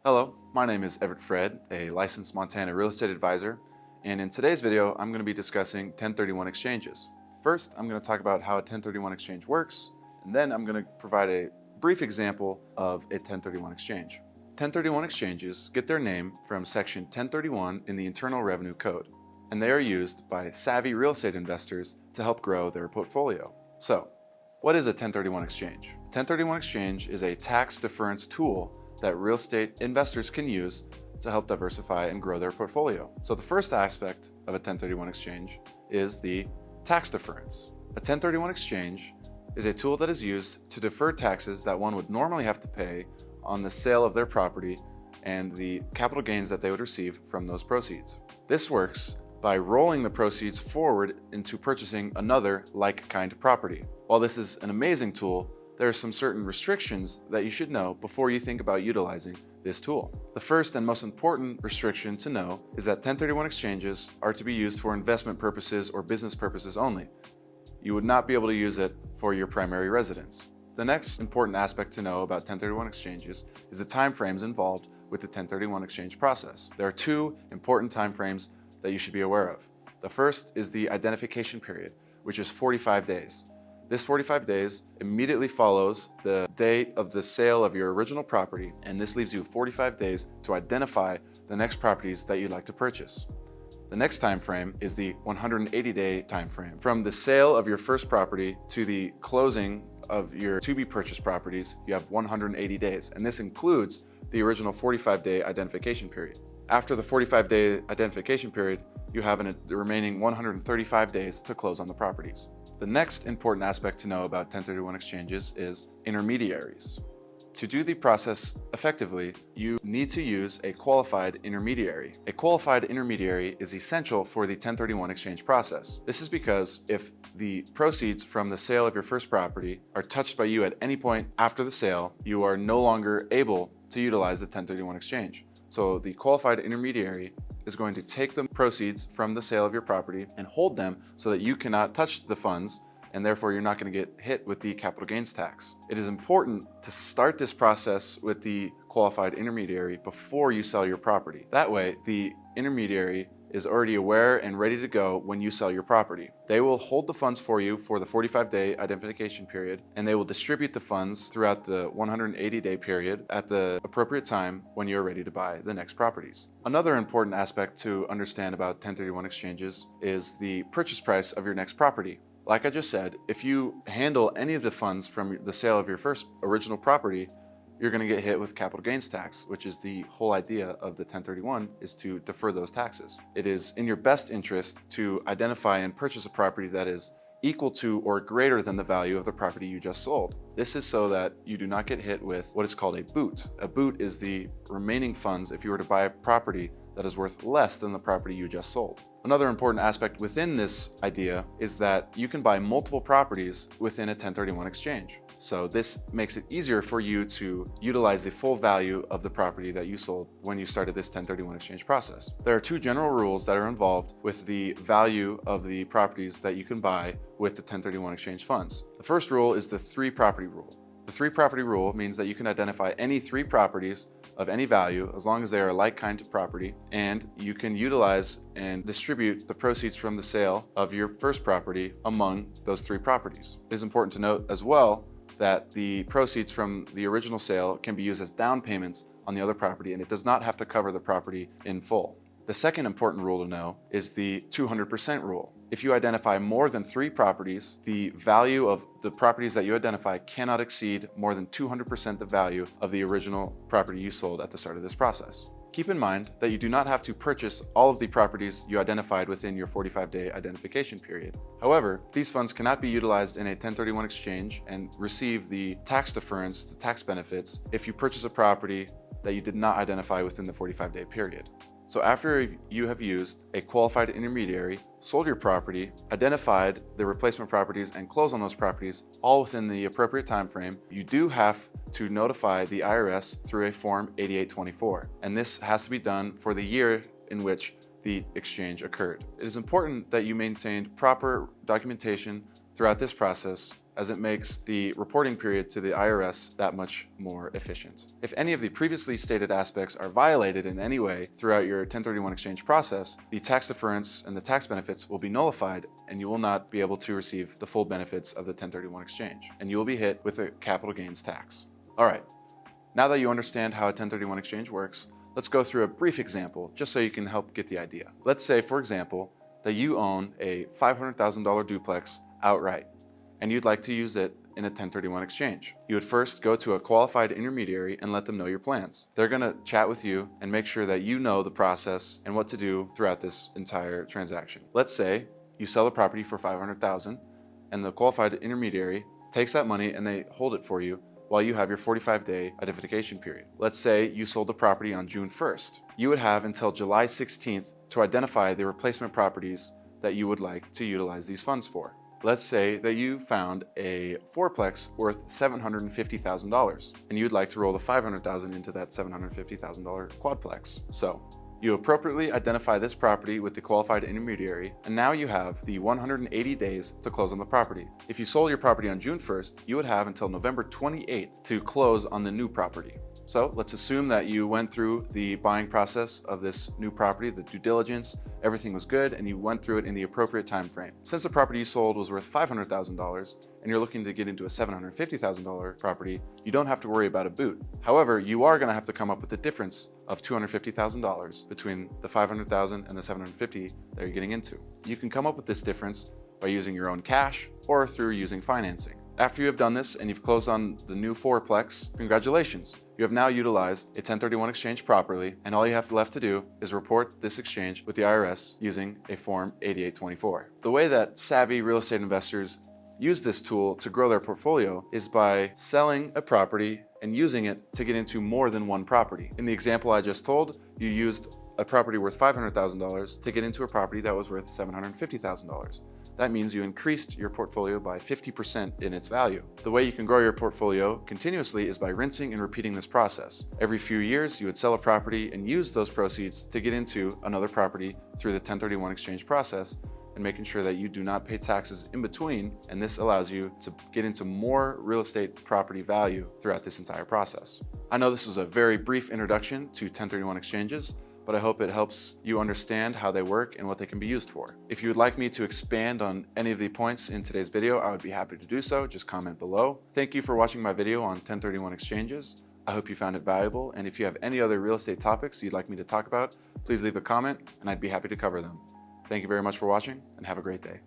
Hello, my name is Everett Fred, a licensed Montana real estate advisor, and in today's video, I'm going to be discussing 1031 exchanges. First, I'm going to talk about how a 1031 exchange works, and then I'm going to provide a brief example of a 1031 exchange. 1031 exchanges get their name from Section 1031 in the Internal Revenue Code, and they are used by savvy real estate investors to help grow their portfolio. So, what is a 1031 exchange? 1031 exchange is a tax deference tool that real estate investors can use to help diversify and grow their portfolio. So the first aspect of a 1031 exchange is the tax deference. A 1031 exchange is a tool that is used to defer taxes that one would normally have to pay on the sale of their property and the capital gains that they would receive from those proceeds. This works by rolling the proceeds forward into purchasing another like-kind property. While this is an amazing tool, there are some certain restrictions that you should know before you think about utilizing this tool. The first and most important restriction to know is that 1031 exchanges are to be used for investment purposes or business purposes only. You would not be able to use it for your primary residence. The next important aspect to know about 1031 exchanges is the timeframes involved with the 1031 exchange process. There are two important timeframes that you should be aware of. The first is the identification period, which is 45 days. This 45 days immediately follows the date of the sale of your original property, and this leaves you 45 days to identify the next properties that you'd like to purchase. The next time frame is the 180-day time frame. From the sale of your first property to the closing of your to-be-purchased properties, you have 180 days, and this includes the original 45-day identification period. After the 45-day identification period, you have the remaining 135 days to close on the properties. The next important aspect to know about 1031 exchanges is intermediaries. To do the process effectively, you need to use a qualified intermediary. A qualified intermediary is essential for the 1031 exchange process. This is because if the proceeds from the sale of your first property are touched by you at any point after the sale, you are no longer able to utilize the 1031 exchange. So the qualified intermediary is going to take the proceeds from the sale of your property and hold them so that you cannot touch the funds, and therefore you're not going to get hit with the capital gains tax. It is important to start this process with the qualified intermediary before you sell your property. That way, the intermediary is already aware and ready to go when you sell your property. They will hold the funds for you for the 45-day identification period, and they will distribute the funds throughout the 180-day period at the appropriate time when you're ready to buy the next properties. Another important aspect to understand about 1031 exchanges is the purchase price of your next property. Like I just said, if you handle any of the funds from the sale of your first original property, you're going to get hit with capital gains tax, which is the whole idea of the 1031, is to defer those taxes. It is in your best interest to identify and purchase a property that is equal to or greater than the value of the property you just sold. This is so that you do not get hit with what is called a boot. A boot is the remaining funds if you were to buy a property that is worth less than the property you just sold. Another important aspect within this idea is that you can buy multiple properties within a 1031 exchange. So this makes it easier for you to utilize the full value of the property that you sold when you started this 1031 exchange process. There are two general rules that are involved with the value of the properties that you can buy with the 1031 exchange funds. The first rule is the 3 property rule. The 3 property rule means that you can identify any 3 properties of any value as long as they are like kind of property, and you can utilize and distribute the proceeds from the sale of your first property among those 3 properties. It is important to note as well that the proceeds from the original sale can be used as down payments on the other property, and it does not have to cover the property in full. The second important rule to know is the 200% rule. If you identify more than 3 properties, the value of the properties that you identify cannot exceed more than 200% the value of the original property you sold at the start of this process. Keep in mind that you do not have to purchase all of the properties you identified within your 45-day identification period. However, these funds cannot be utilized in a 1031 exchange and receive the tax deference, the tax benefits, if you purchase a property that you did not identify within the 45-day period. So after you have used a qualified intermediary, sold your property, identified the replacement properties, and closed on those properties, all within the appropriate time frame, you do have to notify the IRS through a Form 8824. And this has to be done for the year in which the exchange occurred. It is important that you maintain proper documentation throughout this process, as it makes the reporting period to the IRS that much more efficient. If any of the previously stated aspects are violated in any way throughout your 1031 exchange process, the tax deference and the tax benefits will be nullified, and you will not be able to receive the full benefits of the 1031 exchange, and you will be hit with a capital gains tax. All right, now that you understand how a 1031 exchange works, let's go through a brief example just so you can help get the idea. Let's say, for example, that you own a $500,000 duplex outright, and you'd like to use it in a 1031 exchange. You would first go to a qualified intermediary and let them know your plans. They're gonna chat with you and make sure that you know the process and what to do throughout this entire transaction. Let's say you sell the property for $500,000, and the qualified intermediary takes that money and they hold it for you while you have your 45-day identification period. Let's say you sold the property on June 1st. You would have until July 16th to identify the replacement properties that you would like to utilize these funds for. Let's say that you found a fourplex worth $750,000, and you'd like to roll the $500,000 into that $750,000 quadplex. So you appropriately identify this property with the qualified intermediary, and now you have the 180 days to close on the property. If you sold your property on June 1st, you would have until November 28th to close on the new property. So let's assume that you went through the buying process of this new property, the due diligence, everything was good, and you went through it in the appropriate time frame. Since the property you sold was worth $500,000 and you're looking to get into a $750,000 property, you don't have to worry about a boot. However, you are going to have to come up with the difference of $250,000 between the $500,000 and the $750,000 that you're getting into. You can come up with this difference by using your own cash or through using financing. After you have done this and you've closed on the new fourplex, congratulations. You have now utilized a 1031 exchange properly, and all you have left to do is report this exchange with the IRS using a Form 8824. The way that savvy real estate investors use this tool to grow their portfolio is by selling a property and using it to get into more than one property. In the example I just told, you used a property worth $500,000 to get into a property that was worth $750,000. That means you increased your portfolio by 50% in its value. The way you can grow your portfolio continuously is by rinsing and repeating this process. Every few years, you would sell a property and use those proceeds to get into another property through the 1031 exchange process, and making sure that you do not pay taxes in between, and this allows you to get into more real estate property value throughout this entire process. I know this was a very brief introduction to 1031 exchanges, but I hope it helps you understand how they work and what they can be used for. If you would like me to expand on any of the points in today's video, I would be happy to do so. Just comment below. Thank you for watching my video on 1031 exchanges. I hope you found it valuable, and if you have any other real estate topics you'd like me to talk about, please leave a comment and I'd be happy to cover them. Thank you very much for watching, and have a great day.